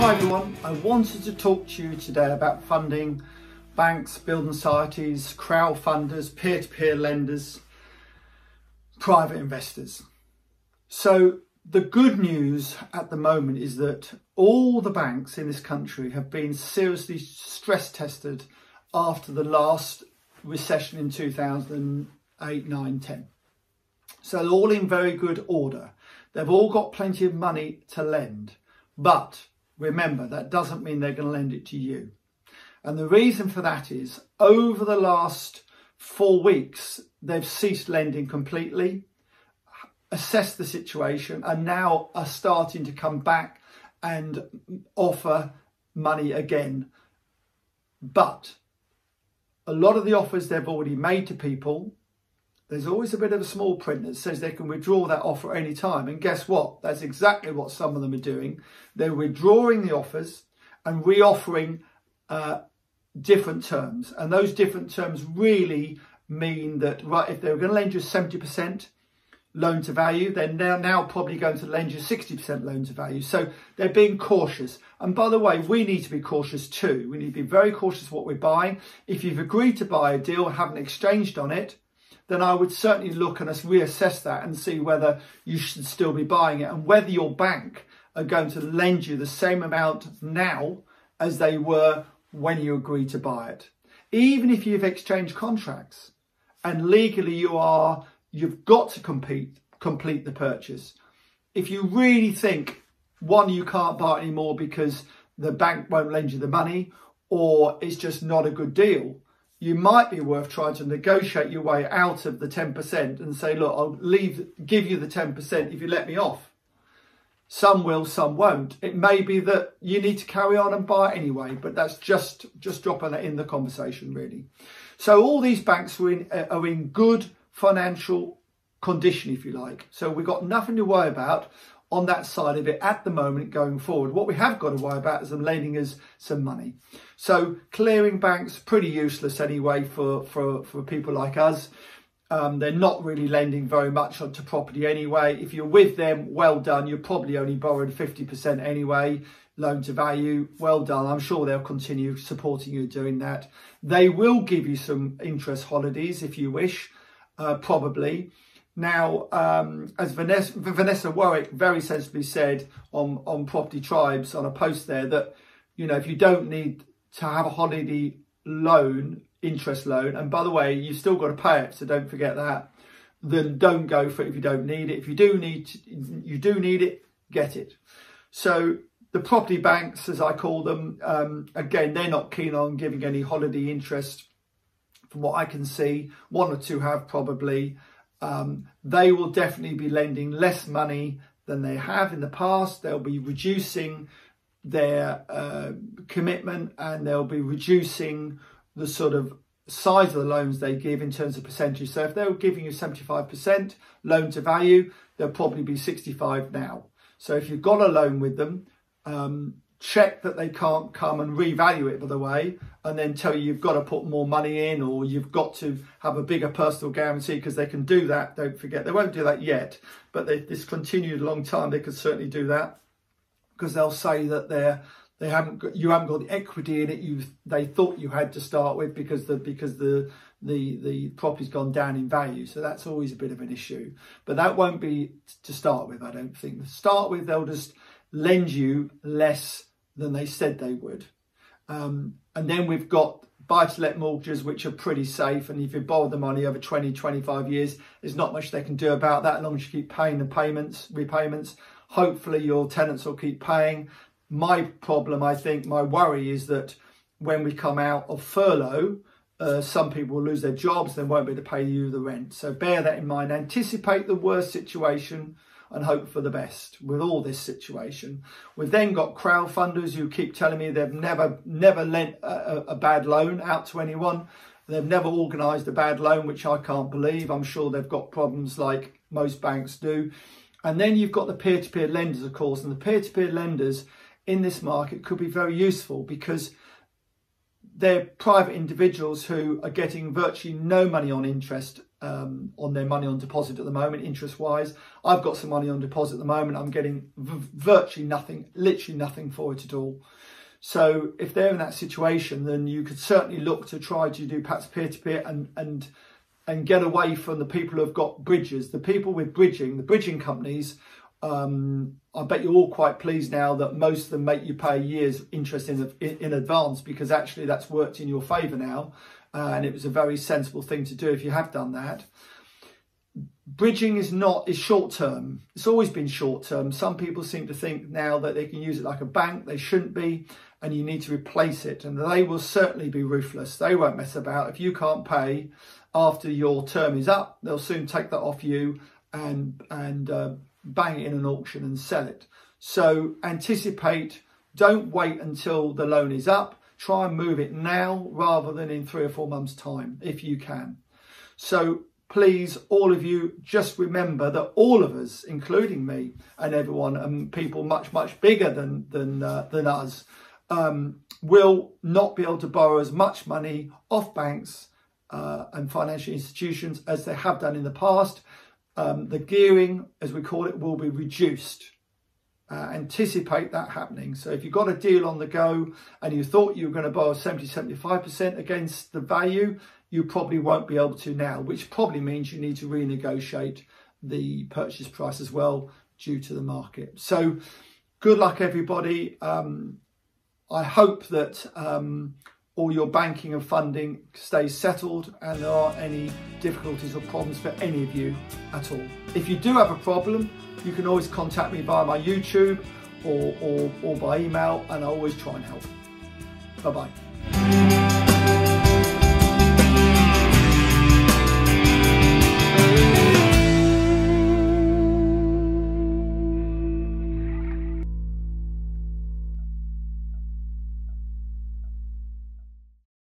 Hi everyone, I wanted to talk to you today about funding banks, building societies, crowdfunders, peer-to-peer lenders, private investors. So the good news at the moment is that all the banks in this country have been seriously stress tested after the last recession in 2008, 9, 10. So they're all in very good order. They've all got plenty of money to lend, but remember, that doesn't mean they're going to lend it to you. And the reason for that is over the last 4 weeks, they've ceased lending completely, assessed the situation, and now are starting to come back and offer money again. But a lot of the offers they've already made to people, there's always a bit of a small print that says they can withdraw that offer any time. And guess what? That's exactly what some of them are doing. They're withdrawing the offers and re-offering different terms. And those different terms really mean that, right, if they were going to lend you 70% loan to value, they're now probably going to lend you 60% loan to value. So they're being cautious. And by the way, we need to be cautious too. We need to be very cautious what we're buying. If you've agreed to buy a deal, haven't exchanged on it, then I would certainly look and reassess that and see whether you should still be buying it and whether your bank are going to lend you the same amount now as they were when you agreed to buy it. Even if you've exchanged contracts and legally you've got to complete the purchase. If you really think, one, you can't buy it anymore because the bank won't lend you the money, or it's just not a good deal, you might be worth trying to negotiate your way out of the 10% and say, look, I'll give you the 10% if you let me off. Some will, some won't. It may be that you need to carry on and buy it anyway, but that's just dropping that in the conversation, really. So all these banks are in good financial condition, if you like. So we've got nothing to worry about on that side of it at the moment going forward. What we have got to worry about is them lending us some money. So clearing banks, pretty useless anyway for people like us. They're not really lending very much onto property anyway. If you're with them, well done. You're probably only borrowed 50% anyway, loan to value. Well done. I'm sure they'll continue supporting you doing that. They will give you some interest holidays if you wish, probably. Now, as Vanessa Warwick very sensibly said on Property Tribes on a post there, that, you know, if you don't need to have a holiday loan, interest loan, and by the way, you've still got to pay it, so don't forget that, then don't go for it if you don't need it. If you do need it, get it. So the property banks, as I call them, again, they're not keen on giving any holiday interest from what I can see. One or two have probably. They will definitely be lending less money than they have in the past. They'll be reducing their commitment, and they'll be reducing the sort of size of the loans they give in terms of percentage. So if they were giving you 75% loan to value, they'll probably be 65 now. So if you've got a loan with them, check that they can't come and revalue it, by the way, and then tell you you've got to put more money in, or you've got to have a bigger personal guarantee, because they can do that. Don't forget, they won't do that yet, but this continued a long time, they could certainly do that, because they'll say that you haven't got the equity in it they thought you had to start with, because the property's gone down in value. So that's always a bit of an issue, but that won't be to start with, I don't think. To start with, they'll just lend you less than they said they would. And then we've got buy-to-let mortgages, which are pretty safe. And if you borrow the money over 20, 25 years, there's not much they can do about that as long as you keep paying the repayments. Hopefully your tenants will keep paying. My problem, I think, my worry is that when we come out of furlough, some people will lose their jobs, they won't be able to pay you the rent. So bear that in mind. Anticipate the worst situation and hope for the best with all this situation. We've then got crowdfunders who keep telling me they've never lent a bad loan out to anyone. They've never organised a bad loan, which I can't believe. I'm sure they've got problems like most banks do. And then you've got the peer-to-peer lenders, of course, and the peer-to-peer lenders in this market could be very useful, because they're private individuals who are getting virtually no money on interest on their money on deposit at the moment, interest wise. I've got some money on deposit at the moment. I'm getting virtually nothing, literally nothing for it at all. So if they're in that situation, then you could certainly look to try to do perhaps peer-to-peer and get away from the people who have got bridges. The people with bridging, the bridging companies, I bet you're all quite pleased now that most of them make you pay a year's interest in advance, because actually that's worked in your favour now, and it was a very sensible thing to do if you have done that. Bridging is short term. It's always been short term. Some people seem to think now that they can use it like a bank. They shouldn't be, and you need to replace it, and they will certainly be ruthless. They won't mess about. If you can't pay after your term is up, they'll soon take that off you and bang it in an auction and sell it. So anticipate, don't wait until the loan is up. Try and move it now rather than in 3 or 4 months' time, if you can. So please, all of you, just remember that all of us, including me and everyone, and people much, much bigger than us, will not be able to borrow as much money off banks and financial institutions as they have done in the past. The gearing, as we call it, will be reduced. Anticipate that happening. So if you've got a deal on the go and you thought you were going to borrow 70-75% against the value, you probably won't be able to now, which probably means you need to renegotiate the purchase price as well due to the market. So good luck, everybody. I hope that all your banking and funding stays settled and there aren't any difficulties or problems for any of you at all. If you do have a problem, you can always contact me via my YouTube or by email, and I always try and help. Bye-bye.